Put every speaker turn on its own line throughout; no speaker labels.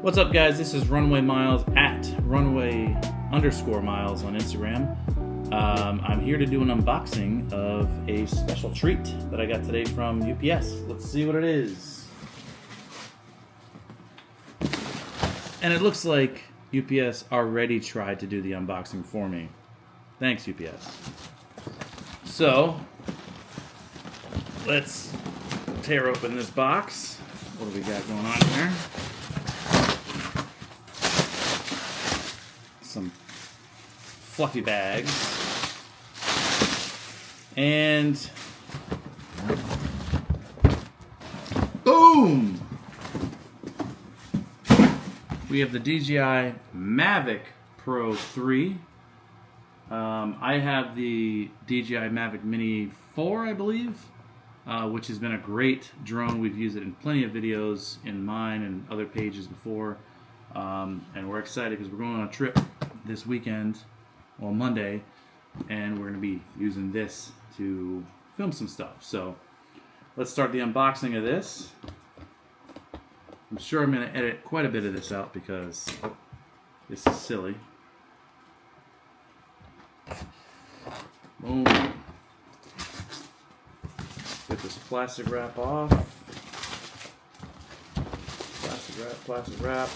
What's up, guys? This is Runway Miles at runway_miles on Instagram. I'm here to do an unboxing of a special treat that I got today from UPS. Let's see what it is. And it looks like UPS already tried to do the unboxing for me. Thanks, UPS. So, let's tear open this box. What do we got going on here? Some fluffy bags. And boom! We have the DJI Mavic Pro 3. I have the DJI Mavic Mini 4, I believe, which has been a great drone. We've used it in plenty of videos in mine and other pages before. And we're excited because we're going on a trip this weekend, well, Monday, and we're going to be using this to film some stuff. So let's start the unboxing of this. I'm sure I'm going to edit quite a bit of this out because this is silly. Boom. Get this plastic wrap off. Plastic wrap.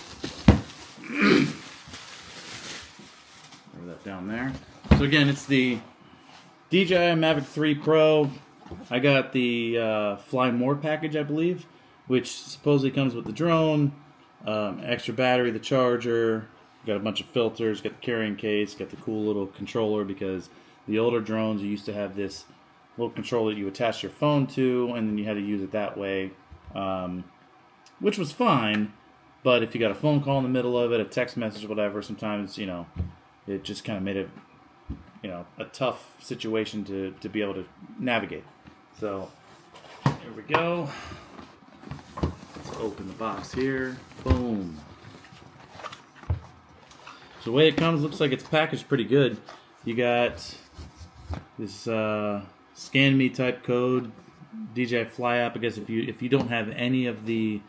Throw that down there. So again, it's the DJI Mavic 3 Pro. I got the Fly More package, I believe, which supposedly comes with the drone, extra battery, the charger, got a bunch of filters, got the carrying case, got the cool little controller, because the older drones, you used to have this little controller that you attach your phone to, and then you had to use it that way, which was fine. But if you got a phone call in the middle of it, a text message, whatever, sometimes, it just kind of made it, a tough situation to be able to navigate. So, here we go. Let's open the box here. Boom. So the way it comes, looks like it's packaged pretty good. You got this scan me type code, DJI Fly app. I guess if you don't have any of the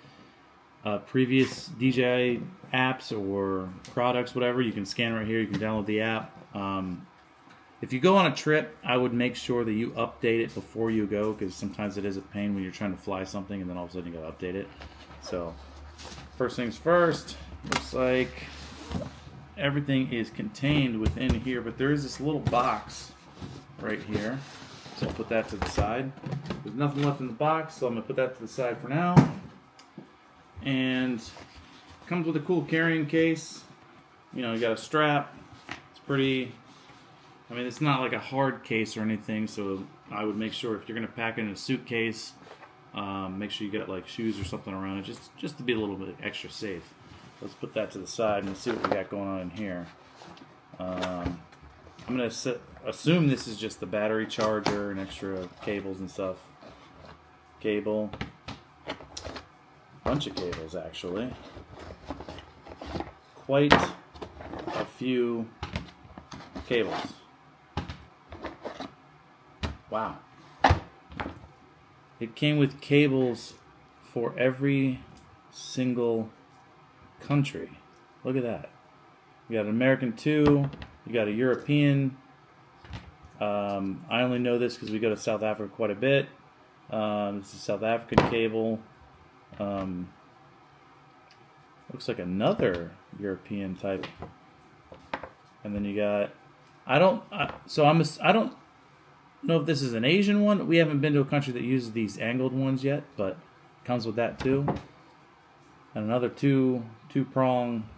previous DJI apps or products, whatever, you can scan right here. You can download the app. If you go on a trip, I would make sure that you update it before you go, because sometimes it is a pain when you're trying to fly something and then all of a sudden you got to update it. So, first things first, looks like everything is contained within here, but there is this little box right here. So I'll put that to the side. There's nothing left in the box, so I'm going to put that to the side for now. And comes with a cool carrying case. You got a strap. It's pretty, it's not like a hard case or anything, so I would make sure if you're going to pack it in a suitcase, make sure you get like shoes or something around it, just to be a little bit extra safe. Let's put that to the side and see what we got going on in here. I'm going to assume this is just the battery charger and extra cables and stuff. Cable. Bunch of cables, actually. Quite a few cables. Wow. It came with cables for every single country. Look at that. You got an American 2, you got a European. I only know this because we go to South Africa quite a bit. This is a South African cable. Looks like another European type, and then you got. I don't know if this is an Asian one. We haven't been to a country that uses these angled ones yet, but it comes with that too. And another two-prong.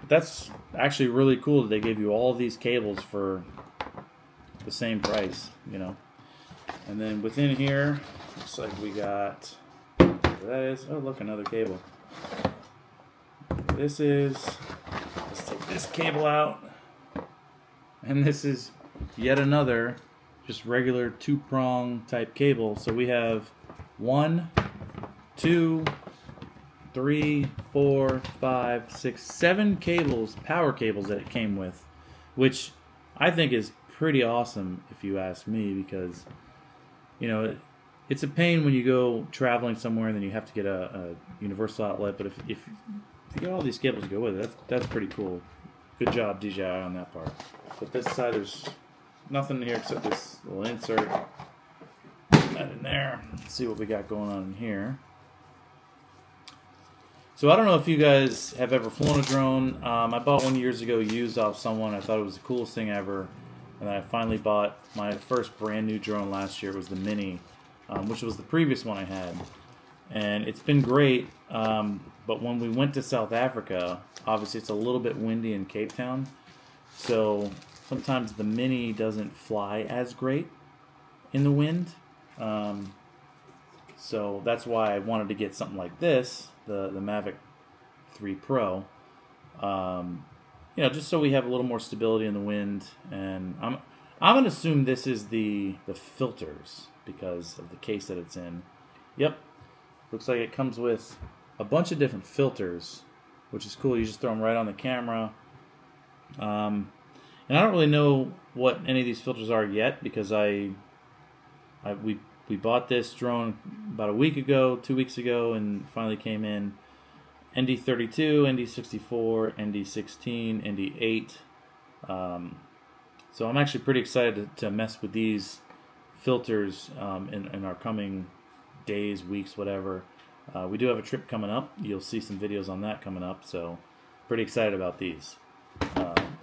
That's actually really cool that they gave you all these cables for the same price, And then within here, looks like we got. That is, oh look, another cable. Let's take this cable out, and this is yet another just regular two-prong type cable. So we have 1, 2, 3, 4, 5, 6, 7 cables, power cables that it came with, which I think is pretty awesome if you ask me, because it's a pain when you go traveling somewhere and then you have to get a universal outlet. But if if you got all these cables to go with it, that's pretty cool. Good job, DJI, on that part. But this side, there's nothing here except this little insert. Put that in there. Let's see what we got going on in here. So I don't know if you guys have ever flown a drone. I bought one years ago used off someone. I thought it was the coolest thing ever. And then I finally bought my first brand new drone last year. It was the Mini, which was the previous one I had. And it's been great. But when we went to South Africa, obviously it's a little bit windy in Cape Town. So sometimes the Mini doesn't fly as great in the wind. So that's why I wanted to get something like this, the Mavic 3 Pro. Just so we have a little more stability in the wind. And I'm gonna assume this is the filters because of the case that it's in. Yep, looks like it comes with a bunch of different filters, which is cool. You just throw them right on the camera. And I don't really know what any of these filters are yet because we bought this drone about a week ago, 2 weeks ago, and finally came in ND32, ND64, ND16, ND8. So I'm actually pretty excited to mess with these filters in our coming days, weeks, whatever. We do have a trip coming up. You'll see some videos on that coming up, so pretty excited about these.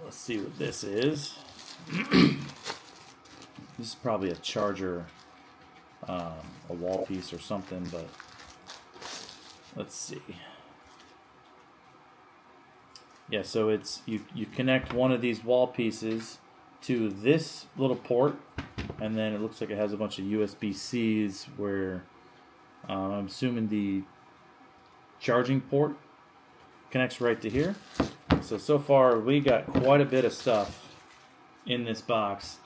Let's see what this is. This is probably a charger, a wall piece or something, but let's see. Yeah, so it's you connect one of these wall pieces to this little port, and then it looks like it has a bunch of USB-Cs where I'm assuming the charging port connects right to here. So far we got quite a bit of stuff in this box.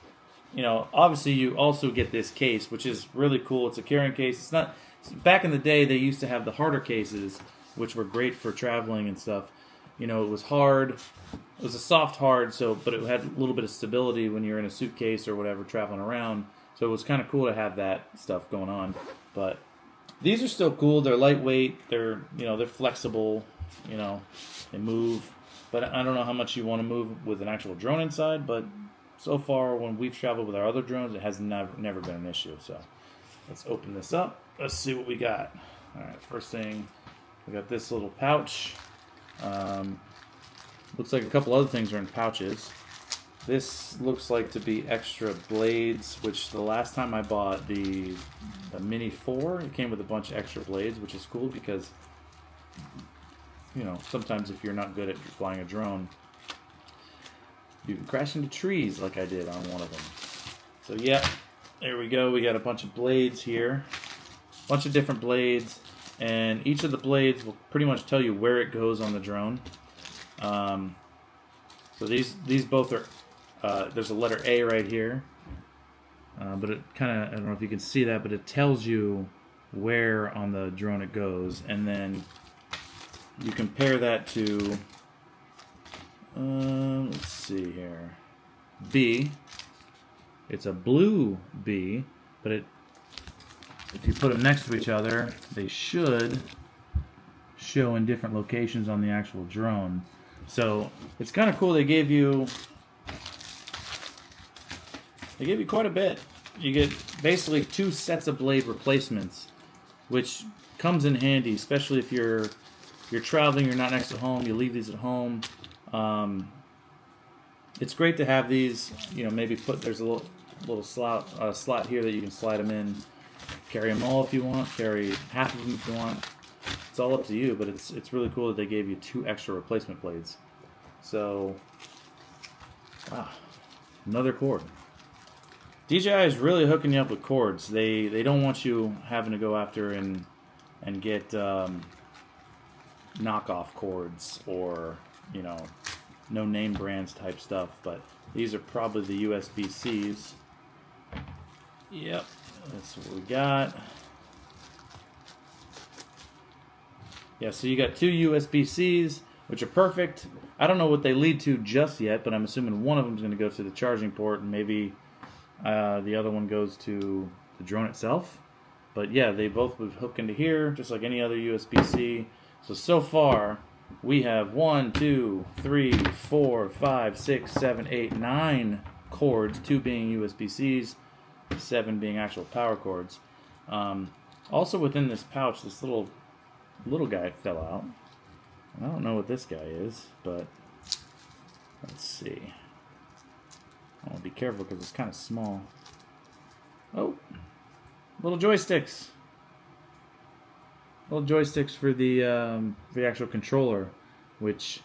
Obviously you also get this case, which is really cool. It's a carrying case. It's not. Back in the day, they used to have the harder cases, which were great for traveling and stuff. It was hard. It was a soft hard, but it had a little bit of stability when you're in a suitcase or whatever traveling around. So it was kind of cool to have that stuff going on. But these are still cool. They're lightweight. They're flexible. They move. But I don't know how much you want to move with an actual drone inside. But so far, when we've traveled with our other drones, it has never been an issue. So let's open this up. Let's see what we got. All right, first thing, we got this little pouch. Looks like a couple other things are in pouches. This looks like to be extra blades, which the last time I bought the Mini 4, it came with a bunch of extra blades, which is cool because, sometimes if you're not good at flying a drone, you can crash into trees like I did on one of them. So yeah, there we go. We got a bunch of blades here. A bunch of different blades. And each of the blades will pretty much tell you where it goes on the drone. So these both are, there's a letter A right here. But it kind of, I don't know if you can see that, but it tells you where on the drone it goes. And then you compare that to, let's see here, B. It's a blue B, but if you put them next to each other, they should show in different locations on the actual drone. So it's kind of cool. They gave you quite a bit. You get basically 2 sets of blade replacements, which comes in handy, especially if you're traveling, you're not next to home, you leave these at home. It's great to have these. Maybe there's a little slot here that you can slide them in. Carry them all if you want. Carry half of them if you want. It's all up to you, but it's really cool that they gave you 2 extra replacement blades. So, wow, another cord. DJI is really hooking you up with cords. They don't want you having to go after and get knockoff cords or no name brands type stuff. But these are probably the USB-Cs. Yep. That's what we got. Yeah, so you got 2 USB-Cs, which are perfect. I don't know what they lead to just yet, but I'm assuming one of them is going to go to the charging port, and maybe the other one goes to the drone itself. But yeah, they both would hook into here, just like any other USB-C. So far, we have 1, 2, 3, 4, 5, 6, 7, 8, 9 cords, 2 being USB-Cs, 7 being actual power cords. Also within this pouch, this little guy fell out. I don't know what this guy is, but let's see. I want to be careful because it's kind of small. Oh, little joysticks. Little joysticks for the actual controller, which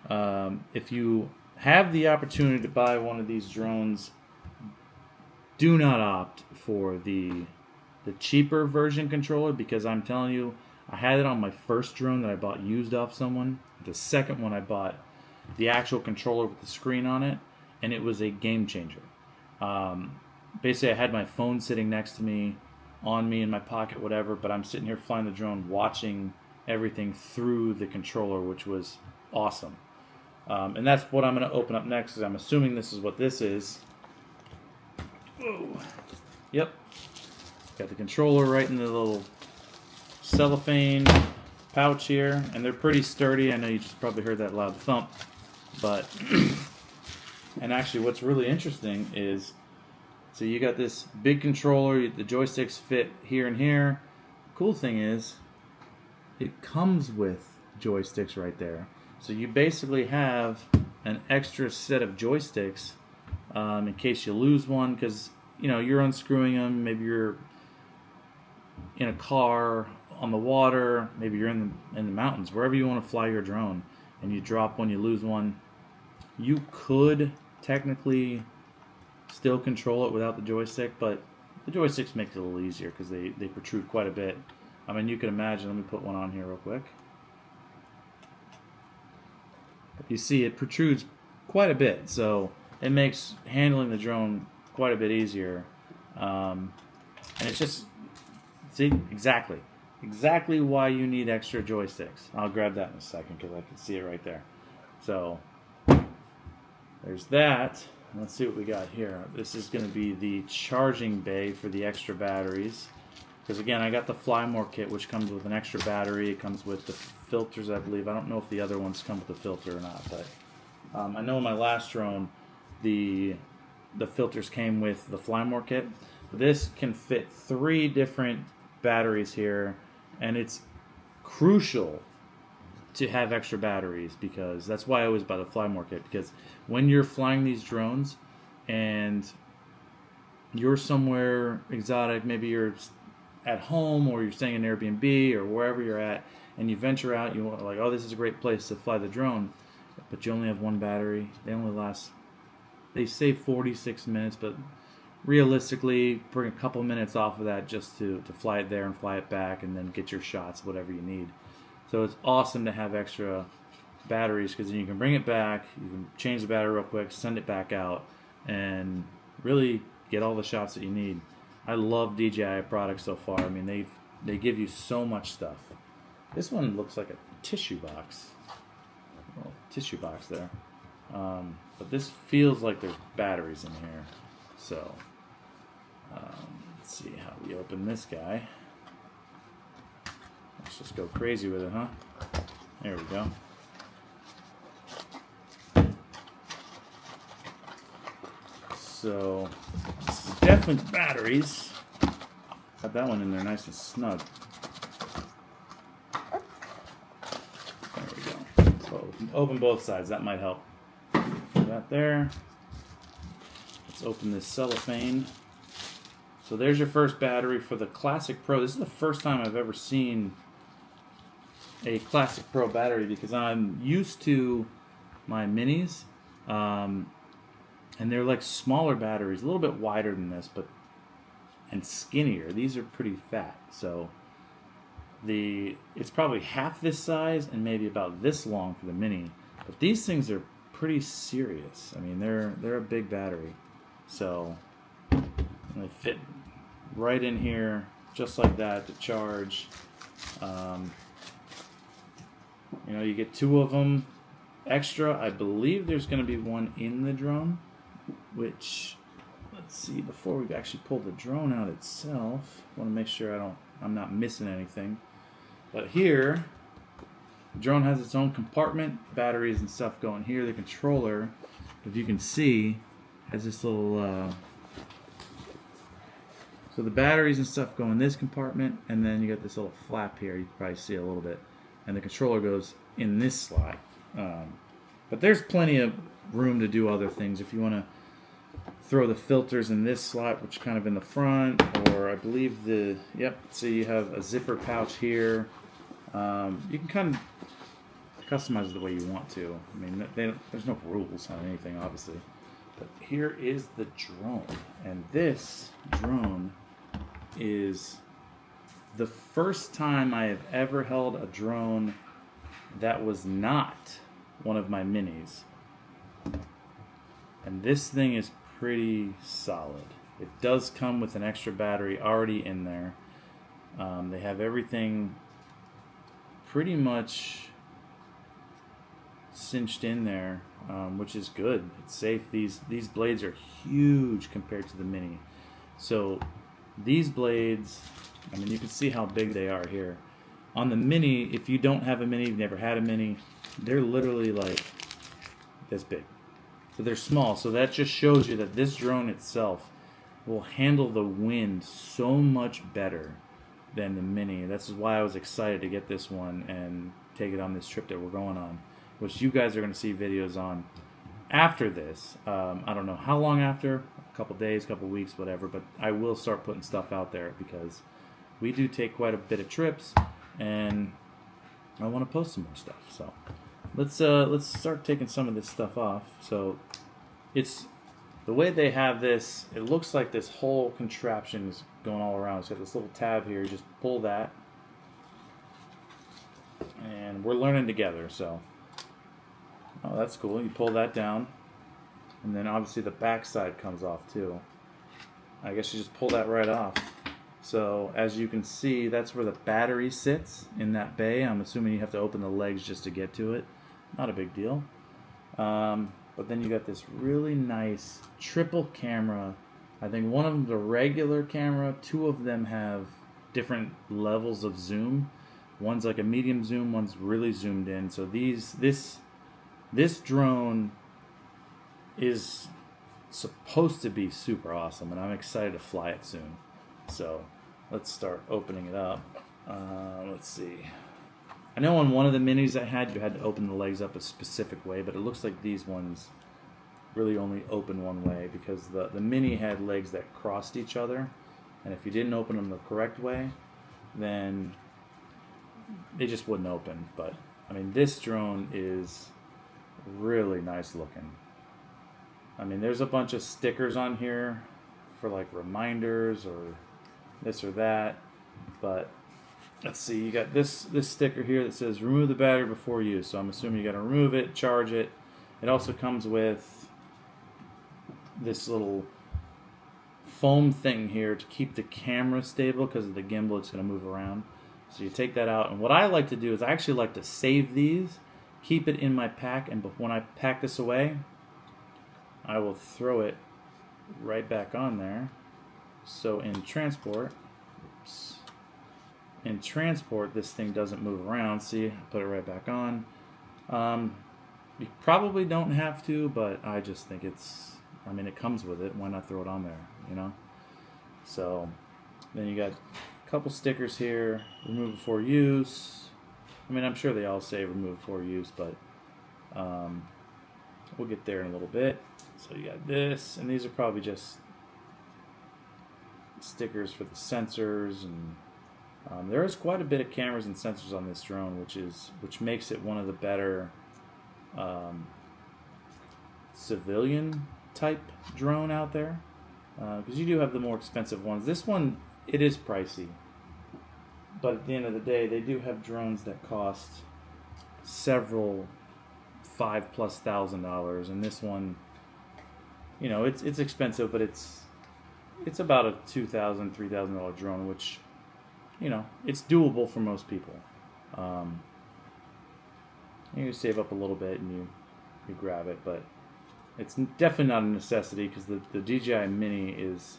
if you have the opportunity to buy one of these drones, do not opt for the cheaper version controller, because I'm telling you, I had it on my first drone that I bought used off someone. The second one I bought the actual controller with the screen on it, and it was a game changer. Basically, I had my phone sitting next to me, on me in my pocket, whatever, but I'm sitting here flying the drone, watching everything through the controller, which was awesome. And that's what I'm going to open up next, because I'm assuming this is what this is. Whoa. Yep. Got the controller right in the little cellophane pouch here, and they're pretty sturdy. I know you just probably heard that loud thump, but and actually what's really interesting is, so you got this big controller, the joysticks fit here and here. Cool thing is, it comes with joysticks right there. So you basically have an extra set of joysticks in case you lose one, because you're unscrewing them. Maybe you're in a car, on the water, maybe you're in the mountains, wherever you want to fly your drone, and you drop one, you lose one. You could technically still control it without the joystick, but the joysticks make it a little easier because they protrude quite a bit. I mean, you can imagine, let me put one on here real quick. You see it protrudes quite a bit, so it makes handling the drone quite a bit easier. And it's just, see, exactly why you need extra joysticks. I'll grab that in a second because I can see it right there. So there's that. Let's see what we got here. This is going to be the charging bay for the extra batteries. Because again, I got the Fly More kit, which comes with an extra battery. It comes with the filters, I believe. I don't know if the other ones come with a filter or not, but I know in my last drone, the filters came with the Fly More kit. This can fit 3 different batteries here, and it's crucial to have extra batteries, because that's why I always buy the Fly More kit, because when you're flying these drones and you're somewhere exotic, maybe you're at home or you're staying in Airbnb or wherever you're at, and you venture out, you want, like, oh, this is a great place to fly the drone, but you only have one battery. They say 46 minutes, but realistically, bring a couple minutes off of that just to fly it there and fly it back, and then get your shots, whatever you need. So it's awesome to have extra batteries, because then you can bring it back, you can change the battery real quick, send it back out, and really get all the shots that you need. I love DJI products so far. I mean, they give you so much stuff. This one looks like a tissue box. A little tissue box there. But this feels like there's batteries in here. So let's see how we open this guy. Let's just go crazy with it, huh? There we go. So, this is definitely batteries. Got that one in there nice and snug. There we go. So, open both sides. That might help. Put that there. Let's open this cellophane. So there's your first battery for the Classic Pro. This is the first time I've ever seen a Classic Pro battery, because I'm used to my minis, and they're like smaller batteries, a little bit wider than this, and skinnier. These are pretty fat, so it's probably half this size and maybe about this long for the mini. But these things are pretty serious. I mean, they're a big battery, so they fit right in here just like that to charge. You get 2 of them extra. I believe there's going to be one in the drone, which, let's see, before we actually pull the drone out itself, I want to make sure I'm not missing anything. But here The drone has its own compartment, batteries and stuff going here. The controller, if you can see, has this little so the batteries and stuff go in this compartment, and then you got this little flap here. You can probably see a little bit, and the controller goes in this slot. But there's plenty of room to do other things. If you want to throw the filters in this slot, which is kind of in the front, or I believe so you have a zipper pouch here. You can kind of customize it the way you want to. I mean, there's no rules on anything, obviously. But here is the drone, and this drone is the first time I have ever held a drone that was not one of my minis. And this thing is pretty solid. It does come with an extra battery already in there. They have everything pretty much cinched in there, which is good. It's safe. These blades are huge compared to the mini. So these blades, I mean, you can see how big they are here. On the mini, if you don't have a mini, you've never had a mini, they're literally like this big. So they're small. So that just shows you that this drone itself will handle the wind so much better than the mini. That's why I was excited to get this one and take it on this trip that we're going on, which you guys are going to see videos on after this. I don't know how long after, a couple days, couple weeks, whatever, but I will start putting stuff out there because we do take quite a bit of trips, and I want to post some more stuff. So let's start taking some of this stuff off. So it's the way they have this, it looks like this whole contraption is going all around. It's got this little tab here. You just pull that, and we're learning together. So oh, that's cool. You pull that down, and then obviously the back side comes off too. I guess you just pull that right off. So as you can see, that's where the battery sits in that bay. I'm assuming you have to open the legs just to get to it. Not a big deal. But then you got this really nice triple camera. I think one of them's a regular camera. Two of them have different levels of zoom. One's like a medium zoom, one's really zoomed in. So this drone is supposed to be super awesome, and I'm excited to fly it soon. So let's start opening it up. Let's see. I know on one of the minis I had, you had to open the legs up a specific way, but it looks like these ones really only open one way because the mini had legs that crossed each other, and if you didn't open them the correct way, then they just wouldn't open. But I mean, this drone is really nice looking. I mean, there's a bunch of stickers on here for like reminders or this or that, but let's see, you got this sticker here that says remove the battery before use. So I'm assuming you got to remove it, charge it. It also comes with this little foam thing here to keep the camera stable because of the gimbal. It's going to move around. So you take that out, and what I like to do is I actually like to save these, keep it in my pack, and when I pack this away, I will throw it right back on there. So in transport, this thing doesn't move around. See, I put it right back on. You probably don't have to, but I just think I mean, it comes with it. Why not throw it on there, you know? So then you got a couple stickers here. Remove before use. I mean, I'm sure they all say remove before use, but we'll get there in a little bit. So you got this, and these are probably just stickers for the sensors, and there is quite a bit of cameras and sensors on this drone, which makes it one of the better civilian type drone out there, because you do have the more expensive ones. This one, it is pricey, but at the end of the day, they do have drones that cost several $5,000+, and this one, you know, it's expensive, but it's about a $2,000, $3,000 drone, which, you know, it's doable for most people. You save up a little bit and you grab it, but it's definitely not a necessity because the DJI Mini is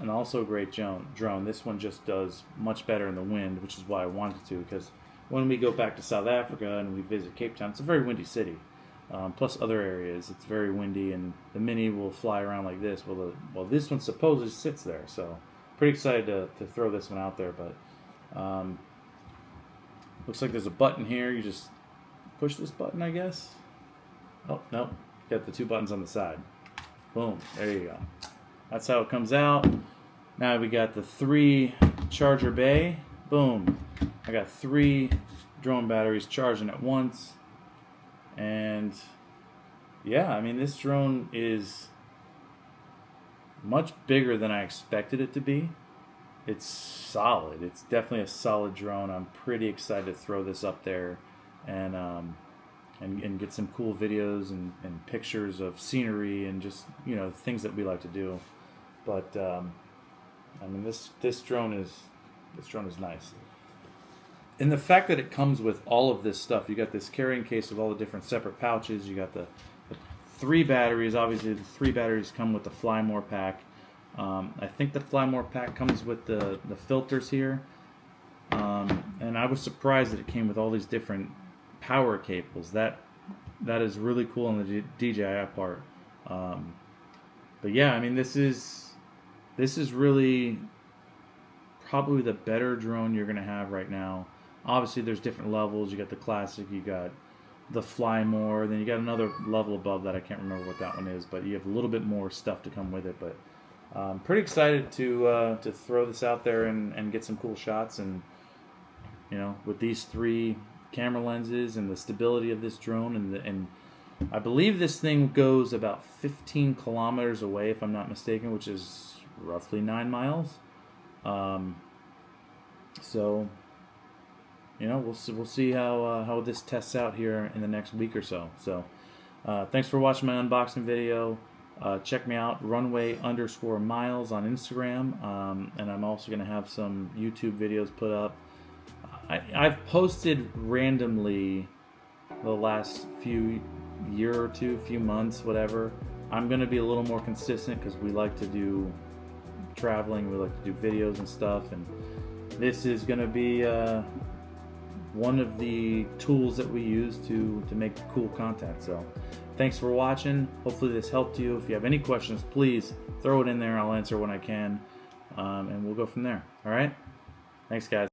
an also great drone. This one just does much better in the wind, which is why I wanted to, because when we go back to South Africa and we visit Cape Town, it's a very windy city. Plus other areas, it's very windy, and the Mini will fly around like this. Well, this one supposedly sits there, so pretty excited to throw this one out there. But looks like there's a button here. You just push this button, I guess. Oh, no, got the two buttons on the side. Boom, there you go. That's how it comes out. Now we got the 3 charger bay. Boom. I got 3 drone batteries charging at once. And yeah, I mean, this drone is much bigger than I expected it to be. It's solid. It's definitely a solid drone. I'm pretty excited to throw this up there and get some cool videos and pictures of scenery and just, you know, things that we like to do. But I mean, this drone is nice. And the fact that it comes with all of this stuff, you got this carrying case with all the different separate pouches. You got the 3 batteries. Obviously, the 3 batteries come with the Fly More pack. I think the Fly More pack comes with the filters here. And I was surprised that it came with all these different power cables. That is really cool on the DJI part. But yeah, I mean, this is really probably the better drone you're going to have right now. Obviously, there's different levels. You got the classic, you got the Fly More, then you got another level above that. I can't remember what that one is, but you have a little bit more stuff to come with it. But I'm pretty excited to throw this out there and get some cool shots. And you know, with these 3 camera lenses and the stability of this drone, and I believe this thing goes about 15 kilometers away, if I'm not mistaken, which is roughly 9 miles. So, you know, we'll see how this tests out here in the next week or so. So, thanks for watching my unboxing video. Check me out, runway_miles on Instagram, and I'm also going to have some YouTube videos put up. I've posted randomly the last few months, whatever. I'm going to be a little more consistent because we like to do traveling, we like to do videos and stuff, and this is going to be one of the tools that we use to make cool content. So thanks for watching. Hopefully this helped you. If you have any questions, please throw it in there. I'll answer when I can, and we'll go from there. All right, thanks guys.